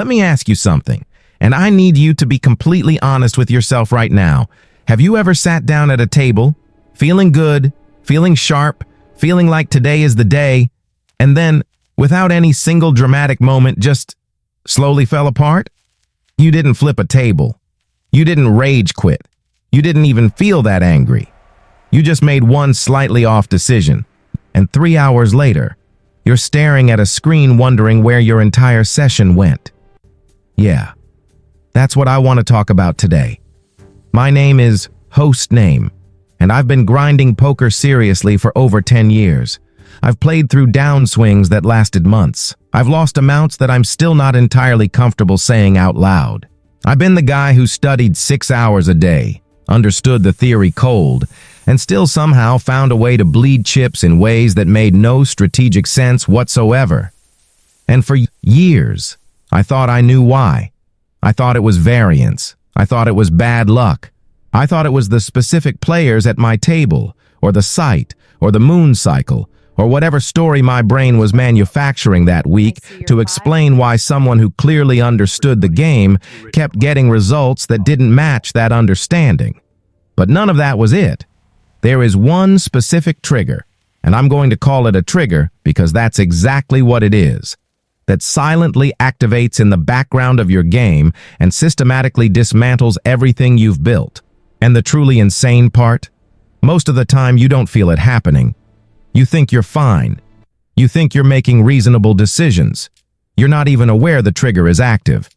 Let me ask you something, and I need you to be completely honest with yourself right now. Have you ever sat down at a table, feeling good, feeling sharp, feeling like today is the day, and then, without any single dramatic moment, just slowly fell apart? You didn't flip a table. You didn't rage quit. You didn't even feel that angry. You just made one slightly off decision, and 3 hours later, you're staring at a screen wondering where your entire session went. Yeah, that's what I want to talk about today. My name is Host Name, and I've been grinding poker seriously for over 10 years. I've played through downswings that lasted months. I've lost amounts that I'm still not entirely comfortable saying out loud. I've been the guy who studied 6 hours a day, understood the theory cold, and still somehow found a way to bleed chips in ways that made no strategic sense whatsoever. And for years, I thought I knew why. I thought it was variance. I thought it was bad luck. I thought it was the specific players at my table, or the site, or the moon cycle, or whatever story my brain was manufacturing that week to explain why someone who clearly understood the game kept getting results that didn't match that understanding. But none of that was it. There is one specific trigger, and I'm going to call it a trigger because that's exactly what it is, that silently activates in the background of your game and systematically dismantles everything you've built. And the truly insane part? Most of the time you don't feel it happening. You think you're fine. You think you're making reasonable decisions. You're not even aware the trigger is active.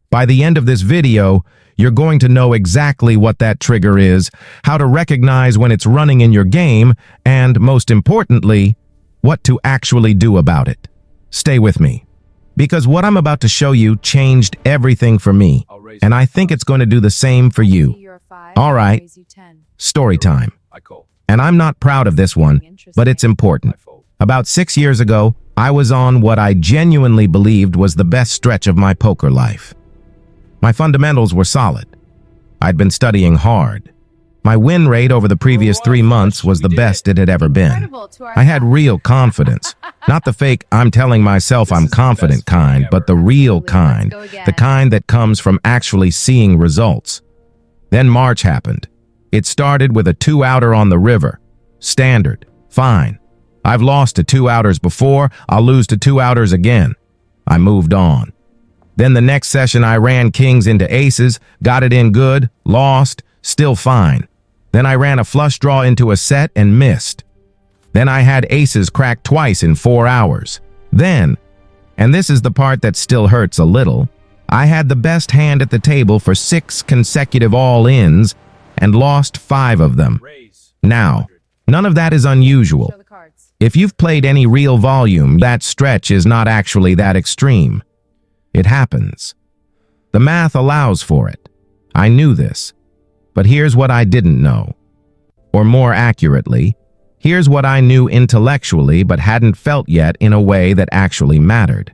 By the end of this video, you're going to know exactly what that trigger is, how to recognize when it's running in your game, and, most importantly, what to actually do about it. Stay with me, because what I'm about to show you changed everything for me, and I think it's going to do the same for you. All right, story time. And I'm not proud of this one, but it's important. About 6 years ago, I was on what I genuinely believed was the best stretch of my poker life. My fundamentals were solid. I'd been studying hard. My win rate over the previous 3 months was the best it had ever been. I had real confidence. Not the fake, I'm telling myself I'm confident kind, but the real kind. The kind that comes from actually seeing results. Then March happened. It started with a 2-outer on the river. Standard. Fine. I've lost to 2-outers before. I'll lose to 2-outers again. I moved on. Then the next session I ran kings into aces, got it in good, lost, still fine. Then I ran a flush draw into a set and missed. Then I had aces crack twice in 4 hours. Then, and this is the part that still hurts a little, I had the best hand at the table for 6 consecutive all-ins and lost 5 of them. Now, none of that is unusual. If you've played any real volume, that stretch is not actually that extreme. It happens. The math allows for it. I knew this. But here's what I didn't know. Or more accurately, here's what I knew intellectually but hadn't felt yet in a way that actually mattered.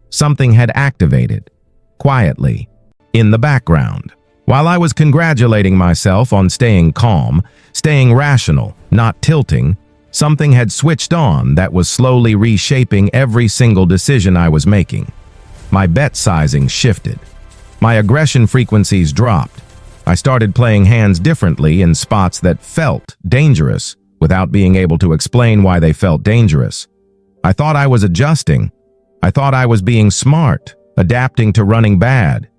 Something had activated, quietly, in the background. While I was congratulating myself on staying calm, staying rational, not tilting, something had switched on that was slowly reshaping every single decision I was making. My bet sizing shifted. My aggression frequencies dropped. I started playing hands differently in spots that felt dangerous without being able to explain why they felt dangerous. I thought I was adjusting. I thought I was being smart, adapting to running bad,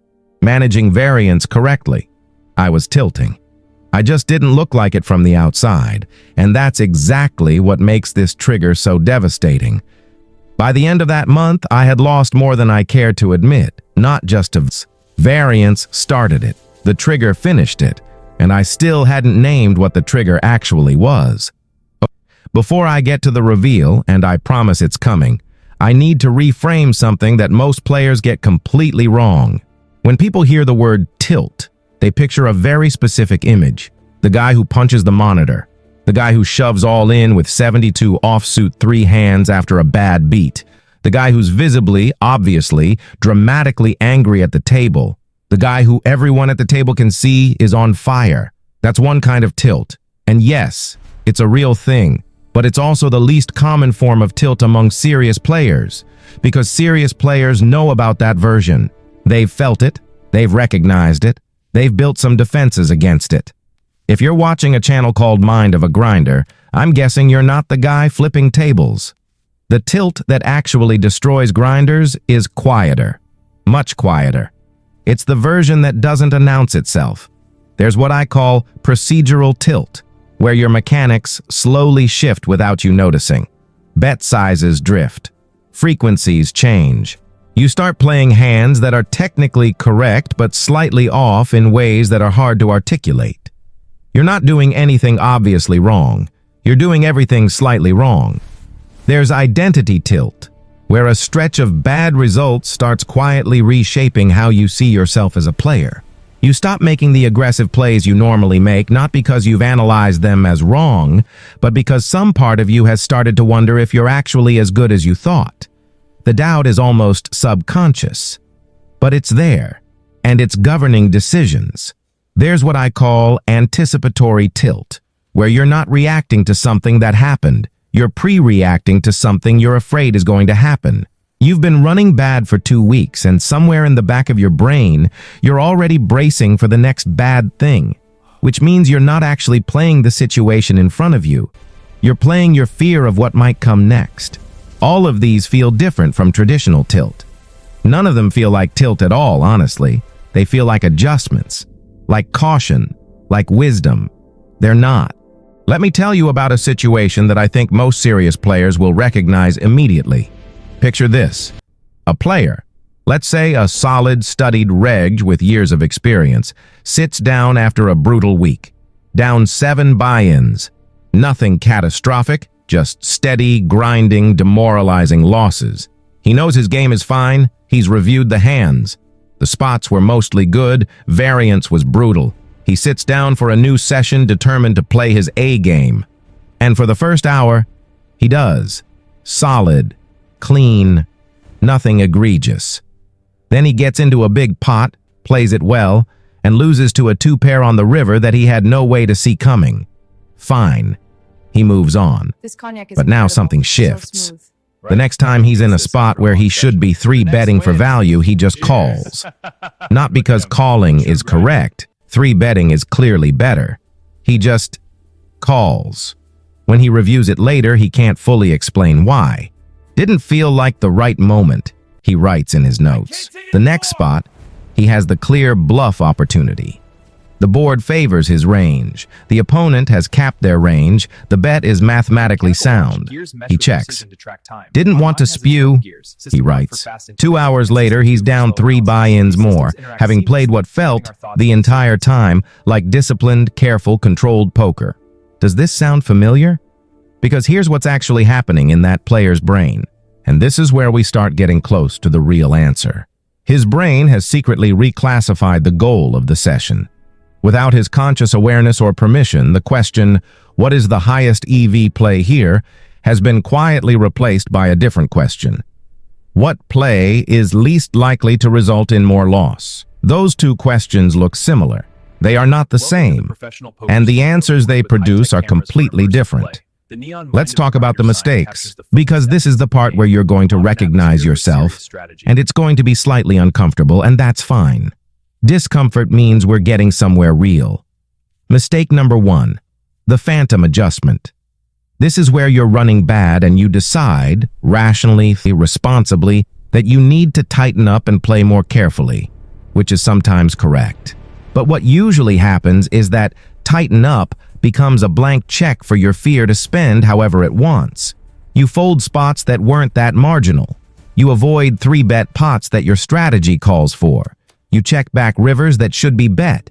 managing variance correctly. I was tilting. I just didn't look like it from the outside, and that's exactly what makes this trigger so devastating. By the end of that month, I had lost more than I cared to admit, not just to variance started it, the trigger finished it, and I still hadn't named what the trigger actually was. Before I get to the reveal, and I promise it's coming, I need to reframe something that most players get completely wrong. When people hear the word tilt, they picture a very specific image. The guy who punches the monitor. The guy who shoves all in with 72 offsuit 3 hands after a bad beat. The guy who's visibly, obviously, dramatically angry at the table. The guy who everyone at the table can see is on fire. That's one kind of tilt. And yes, it's a real thing, but it's also the least common form of tilt among serious players, because serious players know about that version. They've felt it, they've recognized it, they've built some defenses against it. If you're watching a channel called Mind of a Grinder, I'm guessing you're not the guy flipping tables. The tilt that actually destroys grinders is quieter, much quieter. It's the version that doesn't announce itself. There's what I call procedural tilt, where your mechanics slowly shift without you noticing. Bet sizes drift. Frequencies change. You start playing hands that are technically correct but slightly off in ways that are hard to articulate. You're not doing anything obviously wrong. You're doing everything slightly wrong. There's identity tilt, where a stretch of bad results starts quietly reshaping how you see yourself as a player. You stop making the aggressive plays you normally make, not because you've analyzed them as wrong, but because some part of you has started to wonder if you're actually as good as you thought. The doubt is almost subconscious, but it's there, and it's governing decisions. There's what I call anticipatory tilt, where you're not reacting to something that happened. You're pre-reacting to something you're afraid is going to happen. You've been running bad for 2 weeks, and somewhere in the back of your brain, you're already bracing for the next bad thing, which means you're not actually playing the situation in front of you. You're playing your fear of what might come next. All of these feel different from traditional tilt. None of them feel like tilt at all, honestly. They feel like adjustments, like caution, like wisdom. They're not. Let me tell you about a situation that I think most serious players will recognize immediately. Picture this. A player, let's say a solid, studied reg with years of experience, sits down after a brutal week. Down 7 buy-ins. Nothing catastrophic, just steady, grinding, demoralizing losses. He knows his game is fine. He's reviewed the hands. The spots were mostly good. Variance was brutal. He sits down for a new session determined to play his A game. And for the first hour, he does. Solid, clean, nothing egregious. Then he gets into a big pot, plays it well, and loses to a 2-pair on the river that he had no way to see coming. Fine. He moves on. But now something shifts. The next time he's in a spot where he should be 3-betting for value, he just calls. Not because calling is correct. 3-betting is clearly better. He just calls. When he reviews it later, he can't fully explain why. Didn't feel like the right moment, he writes in his notes. The next spot, he has the clear bluff opportunity. The board favors his range. The opponent has capped their range. The bet is mathematically sound. He checks. Didn't want to spew, he writes. 2 hours later, he's down 3 buy-ins more, having played what felt, the entire time, like disciplined, careful, controlled poker. Does this sound familiar? Because here's what's actually happening in that player's brain. And this is where we start getting close to the real answer. His brain has secretly reclassified the goal of the session. Without his conscious awareness or permission, the question, what is the highest EV play here, has been quietly replaced by a different question. What play is least likely to result in more loss? Those two questions look similar. They are not the same, and the answers they produce are completely different. Let's talk about the mistakes, because this is the part where you're going to recognize yourself, and it's going to be slightly uncomfortable, and that's fine. Discomfort means we're getting somewhere real. Mistake number 1, the phantom adjustment. This is where you're running bad and you decide, rationally, responsibly, that you need to tighten up and play more carefully, which is sometimes correct. But what usually happens is that tighten up becomes a blank check for your fear to spend however it wants. You fold spots that weren't that marginal. You avoid 3-bet pots that your strategy calls for. You check back rivers that should be bet.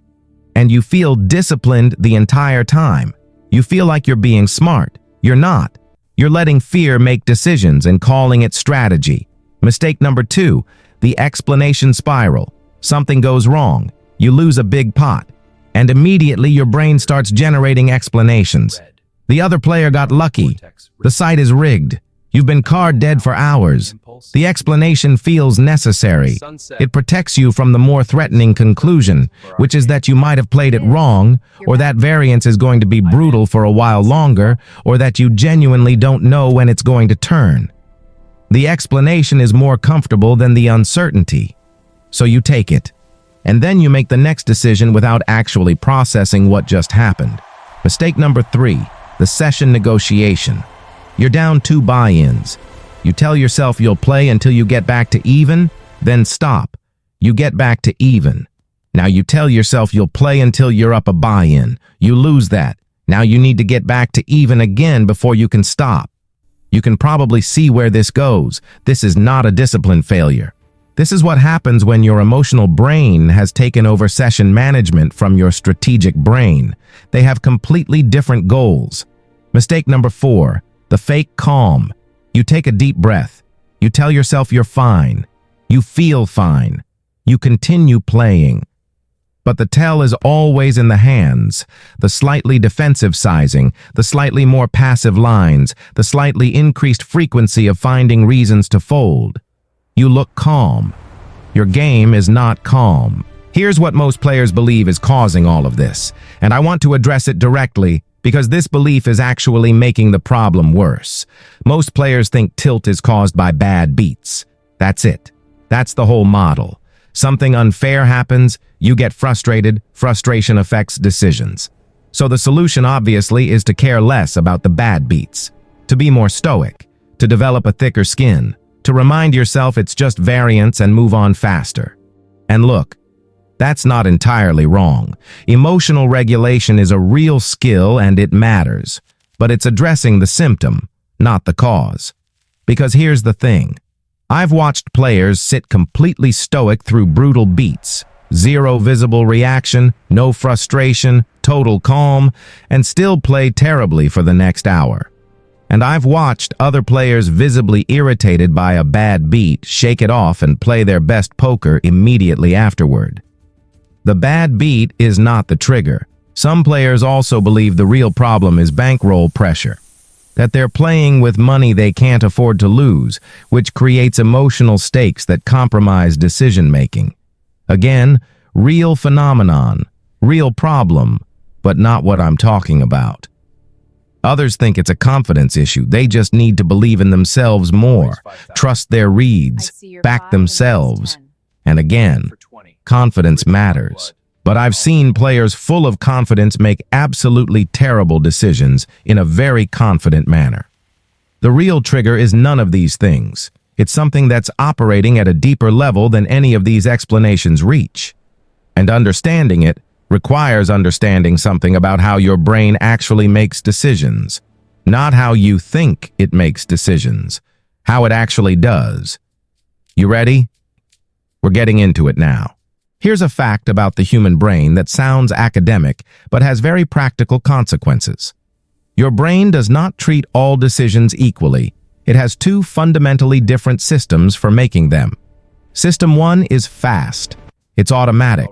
And you feel disciplined the entire time. You feel like you're being smart. You're not. You're letting fear make decisions and calling it strategy. Mistake number 2, the explanation spiral. Something goes wrong. You lose a big pot. And immediately your brain starts generating explanations. The other player got lucky. The site is rigged. You've been card dead for hours. The explanation feels necessary. It protects you from the more threatening conclusion, which is that you might have played it wrong, or that variance is going to be brutal for a while longer, or that you genuinely don't know when it's going to turn. The explanation is more comfortable than the uncertainty. So you take it. And then you make the next decision without actually processing what just happened. Mistake number 3, the session negotiation. You're down 2 buy-ins. You tell yourself you'll play until you get back to even, then stop. You get back to even. Now you tell yourself you'll play until you're up a buy-in. You lose that. Now you need to get back to even again before you can stop. You can probably see where this goes. This is not a discipline failure. This is what happens when your emotional brain has taken over session management from your strategic brain. They have completely different goals. Mistake number 4, the fake calm. You take a deep breath. You tell yourself you're fine. You feel fine. You continue playing. But the tell is always in the hands, the slightly defensive sizing, the slightly more passive lines, the slightly increased frequency of finding reasons to fold. You look calm. Your game is not calm. Here's what most players believe is causing all of this, and I want to address it directly because this belief is actually making the problem worse. Most players think tilt is caused by bad beats. That's it. That's the whole model. Something unfair happens, you get frustrated, frustration affects decisions. So the solution obviously is to care less about the bad beats, to be more stoic, to develop a thicker skin, to remind yourself it's just variance and move on faster. And look, that's not entirely wrong. Emotional regulation is a real skill and it matters, but it's addressing the symptom, not the cause. Because here's the thing. I've watched players sit completely stoic through brutal beats, zero visible reaction, no frustration, total calm, and still play terribly for the next hour. And I've watched other players visibly irritated by a bad beat shake it off and play their best poker immediately afterward. The bad beat is not the trigger. Some players also believe the real problem is bankroll pressure, that they're playing with money they can't afford to lose, which creates emotional stakes that compromise decision-making. Again, real phenomenon, real problem, but not what I'm talking about. Others think it's a confidence issue. They just need to believe in themselves more, trust their reads, back themselves. And again, confidence matters. But I've seen players full of confidence make absolutely terrible decisions in a very confident manner. The real trigger is none of these things. It's something that's operating at a deeper level than any of these explanations reach. And understanding it requires understanding something about how your brain actually makes decisions, not how you think it makes decisions, how it actually does. You ready? We're getting into it now. Here's a fact about the human brain that sounds academic, but has very practical consequences. Your brain does not treat all decisions equally. It has 2 fundamentally different systems for making them. System 1 is fast. It's automatic.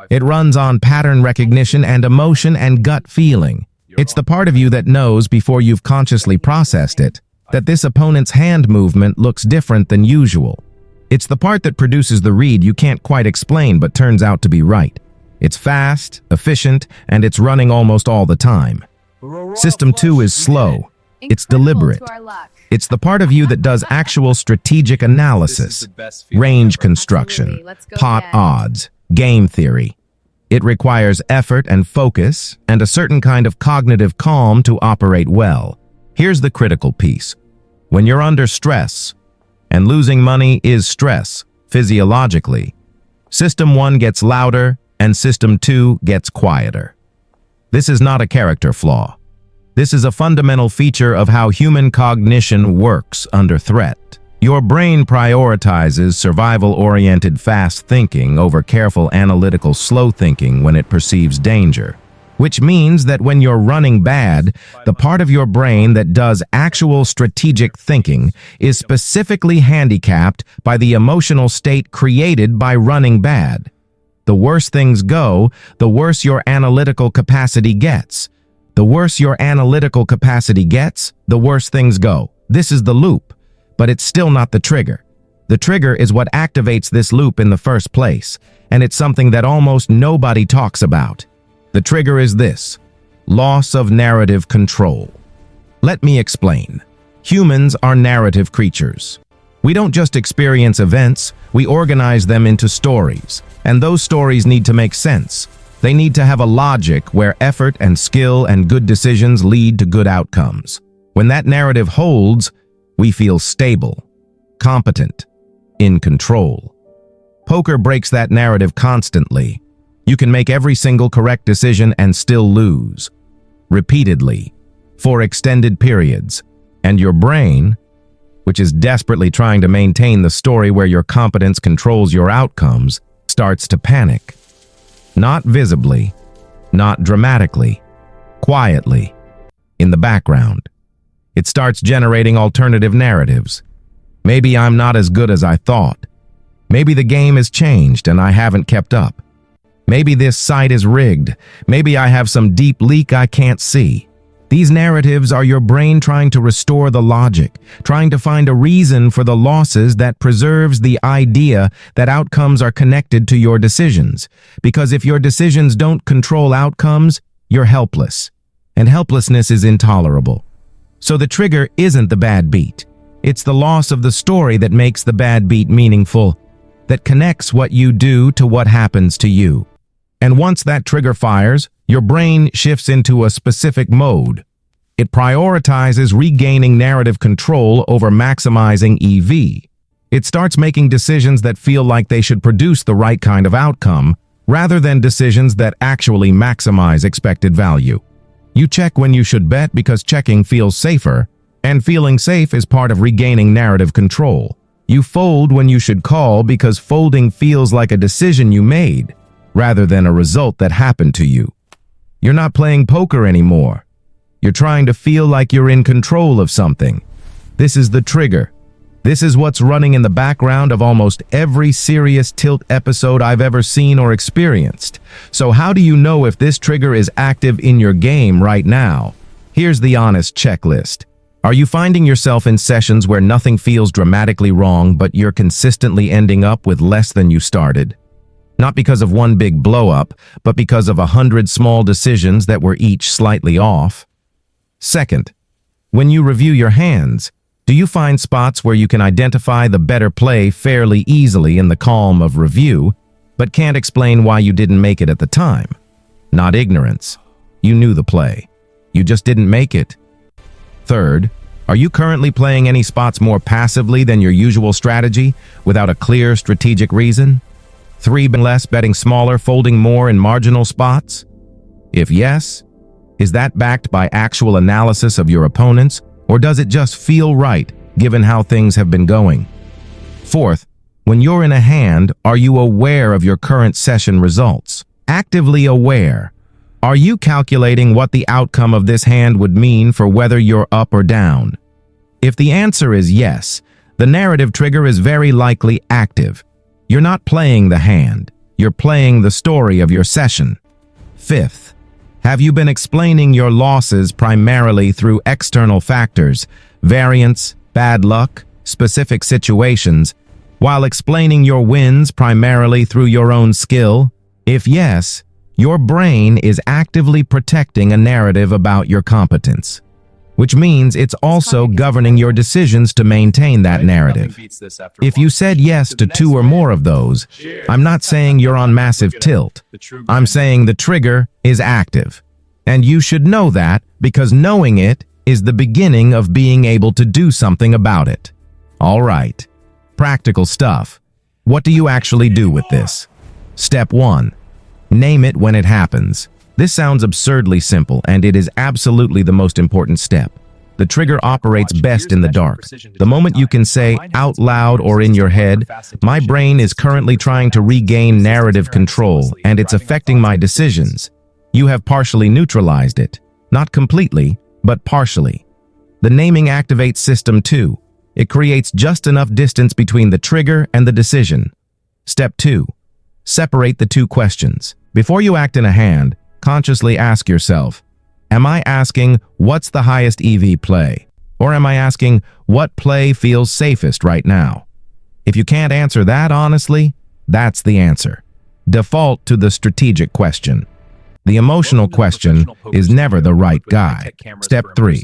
It runs on pattern recognition and emotion and gut feeling. It's the part of you that knows before you've consciously processed it that this opponent's hand movement looks different than usual. It's the part that produces the read you can't quite explain but turns out to be right. It's fast, efficient, and it's running almost all the time. System 2 is slow. It's deliberate. It's the part of you that does actual strategic analysis, range construction, pot odds, game theory. It requires effort and focus and a certain kind of cognitive calm to operate well. Here's the critical piece. When you're under stress, and losing money is stress, physiologically, System 1 gets louder and System 2 gets quieter. This is not a character flaw. This is a fundamental feature of how human cognition works under threat. Your brain prioritizes survival-oriented fast thinking over careful analytical slow thinking when it perceives danger, which means that when you're running bad, the part of your brain that does actual strategic thinking is specifically handicapped by the emotional state created by running bad. The worse things go, the worse your analytical capacity gets. The worse your analytical capacity gets, the worse things go. This is the loop, but it's still not the trigger. The trigger is what activates this loop in the first place, and it's something that almost nobody talks about. The trigger is this: loss of narrative control. Let me explain. Humans are narrative creatures. We don't just experience events, we organize them into stories. And those stories need to make sense. They need to have a logic where effort and skill and good decisions lead to good outcomes. When that narrative holds, we feel stable, competent, in control. Poker breaks that narrative constantly. You can make every single correct decision and still lose. Repeatedly, for extended periods. And your brain, which is desperately trying to maintain the story where your competence controls your outcomes, starts to panic. Not visibly, not dramatically, quietly, in the background. It starts generating alternative narratives. Maybe I'm not as good as I thought. Maybe the game has changed and I haven't kept up. Maybe this site is rigged. Maybe I have some deep leak I can't see. These narratives are your brain trying to restore the logic, trying to find a reason for the losses that preserves the idea that outcomes are connected to your decisions. Because if your decisions don't control outcomes, you're helpless. And helplessness is intolerable. So the trigger isn't the bad beat. It's the loss of the story that makes the bad beat meaningful, that connects what you do to what happens to you. And once that trigger fires, your brain shifts into a specific mode. It prioritizes regaining narrative control over maximizing EV. It starts making decisions that feel like they should produce the right kind of outcome, rather than decisions that actually maximize expected value. You check when you should bet because checking feels safer, and feeling safe is part of regaining narrative control. You fold when you should call because folding feels like a decision you made, rather than a result that happened to you. You're not playing poker anymore. You're trying to feel like you're in control of something. This is the trigger. This is what's running in the background of almost every serious tilt episode I've ever seen or experienced. So how do you know if this trigger is active in your game right now? Here's the honest checklist. Are you finding yourself in sessions where nothing feels dramatically wrong, but you're consistently ending up with less than you started? Not because of one big blow-up, but because of 100 small decisions that were each slightly off. Second, when you review your hands, do you find spots where you can identify the better play fairly easily in the calm of review, but can't explain why you didn't make it at the time? Not ignorance. You knew the play. You just didn't make it. Third, are you currently playing any spots more passively than your usual strategy, without a clear strategic reason? 3 less, betting smaller, folding more in marginal spots? If yes, is that backed by actual analysis of your opponents, or does it just feel right, given how things have been going? Fourth, when you're in a hand, are you aware of your current session results? Actively aware. Are you calculating what the outcome of this hand would mean for whether you're up or down? If the answer is yes, the narrative trigger is very likely active. You're not playing the hand, you're playing the story of your session. Fifth, have you been explaining your losses primarily through external factors, variance, bad luck, specific situations, while explaining your wins primarily through your own skill? If yes, your brain is actively protecting a narrative about your competence, which means it's also governing your decisions to maintain that narrative. If you said yes to 2 or more of those, I'm not saying you're on massive tilt. I'm saying the trigger is active. And you should know that because knowing it is the beginning of being able to do something about it. All right, practical stuff. What do you actually do with this? Step 1. Name it when it happens. This sounds absurdly simple, and it is absolutely the most important step. The trigger operates best in the dark. The moment you can say out loud or in your head, my brain is currently trying to regain narrative control, and it's affecting my decisions. You have partially neutralized it. Not completely, but partially. The naming activates system 2. It creates just enough distance between the trigger and the decision. Step 2. Separate the 2 questions. Before you act in a hand, consciously ask yourself, am I asking what's the highest EV play? Or am I asking what play feels safest right now? If you can't answer that honestly, that's the answer. Default to the strategic question. The emotional question is never the right guide. Step 3.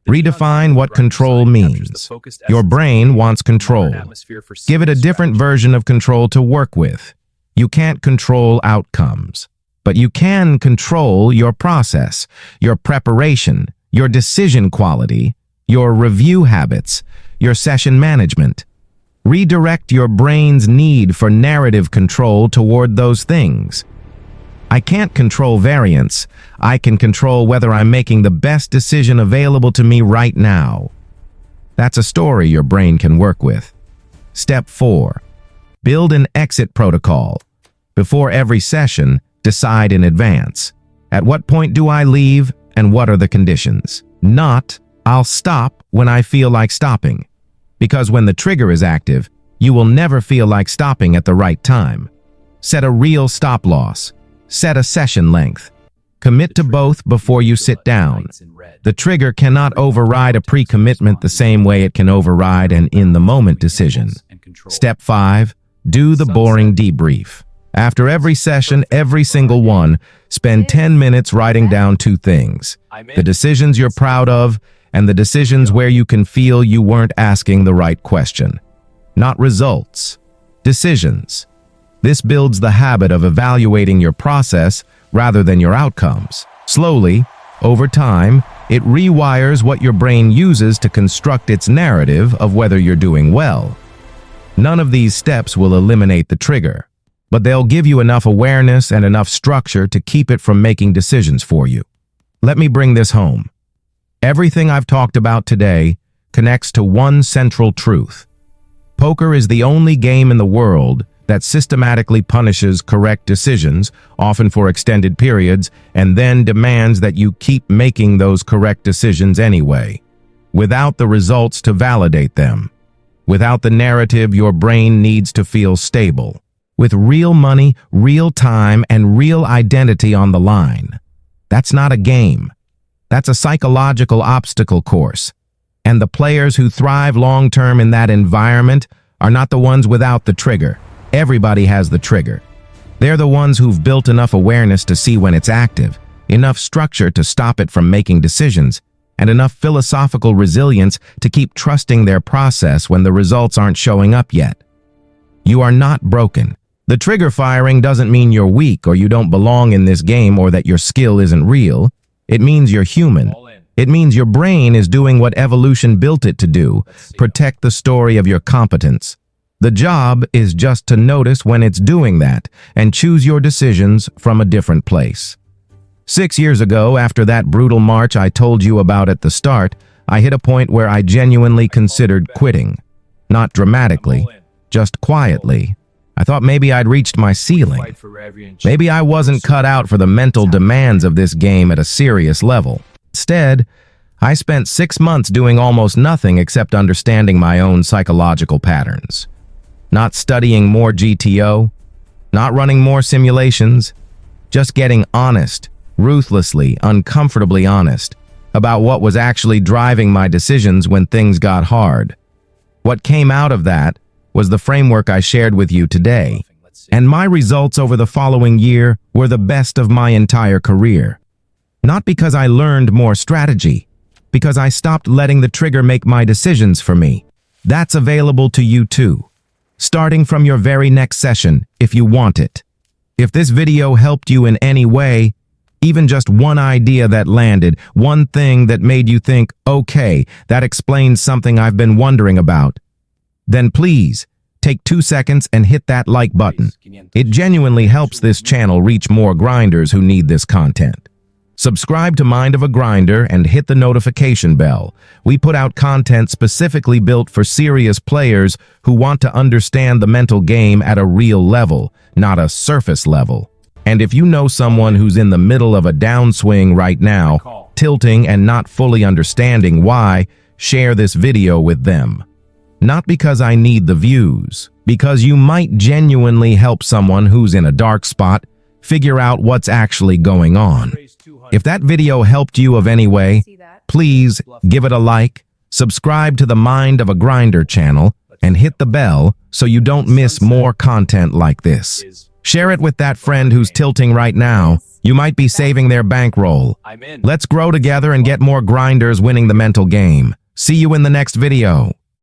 Redefine what control means. Your brain wants control. Give it a different version of control to work with. You can't control outcomes, but you can control your process, your preparation, your decision quality, your review habits, your session management. Redirect your brain's need for narrative control toward those things. I can't control variance. I can control whether I'm making the best decision available to me right now. That's a story your brain can work with. Step 4. Build an exit protocol. Before every session, decide in advance. At what point do I leave and what are the conditions? Not, I'll stop when I feel like stopping. Because when the trigger is active, you will never feel like stopping at the right time. Set a real stop loss. Set a session length. Commit to both before you sit down. The trigger cannot override a pre-commitment the same way it can override an in-the-moment decision. Step 5. Do the boring debrief. After every session, every single one, spend 10 minutes writing down 2 things. The decisions you're proud of and the decisions where you can feel you weren't asking the right question. Not results. Decisions. This builds the habit of evaluating your process rather than your outcomes. Slowly, over time, it rewires what your brain uses to construct its narrative of whether you're doing well. None of these steps will eliminate the trigger, but they'll give you enough awareness and enough structure to keep it from making decisions for you. Let me bring this home. Everything I've talked about today connects to one central truth. Poker is the only game in the world that systematically punishes correct decisions, often for extended periods, and then demands that you keep making those correct decisions anyway, without the results to validate them, without the narrative your brain needs to feel stable, with real money, real time, and real identity on the line. That's not a game. That's a psychological obstacle course. And the players who thrive long-term in that environment are not the ones without the trigger. Everybody has the trigger. They're the ones who've built enough awareness to see when it's active, enough structure to stop it from making decisions, and enough philosophical resilience to keep trusting their process when the results aren't showing up yet. You are not broken. The trigger firing doesn't mean you're weak or you don't belong in this game or that your skill isn't real. It means you're human. It means your brain is doing what evolution built it to do, protect the story of your competence. The job is just to notice when it's doing that and choose your decisions from a different place. 6 years ago, after that brutal march I told you about at the start, I hit a point where I genuinely considered quitting. Not dramatically, just quietly. I thought maybe I'd reached my ceiling. Maybe I wasn't cut out for the mental demands of this game at a serious level. Instead, I spent 6 months doing almost nothing except understanding my own psychological patterns. Not studying more GTO, not running more simulations, just getting honest, ruthlessly, uncomfortably honest, about what was actually driving my decisions when things got hard. What came out of that was the framework I shared with you today, and my results over the following year were the best of my entire career. Not because I learned more strategy, because I stopped letting the trigger make my decisions for me. That's available to you too, starting from your very next session, if you want it. If this video helped you in any way, even just one idea that landed, one thing that made you think, okay, that explains something I've been wondering about, then please take 2 seconds and hit that like button. It genuinely helps this channel reach more grinders who need this content. Subscribe to Mind of a Grinder and hit the notification bell. We put out content specifically built for serious players who want to understand the mental game at a real level, not a surface level. And if you know someone who's in the middle of a downswing right now, tilting and not fully understanding why, share this video with them. Not because I need the views, because you might genuinely help someone who's in a dark spot figure out what's actually going on. If that video helped you of any way, please give it a like, subscribe to the Mind of a Grinder channel, and hit the bell so you don't miss more content like this. Share it with that friend who's tilting right now You might be saving their bankroll. I'm in. Let's grow together and get more grinders winning the mental game. See you in the next video.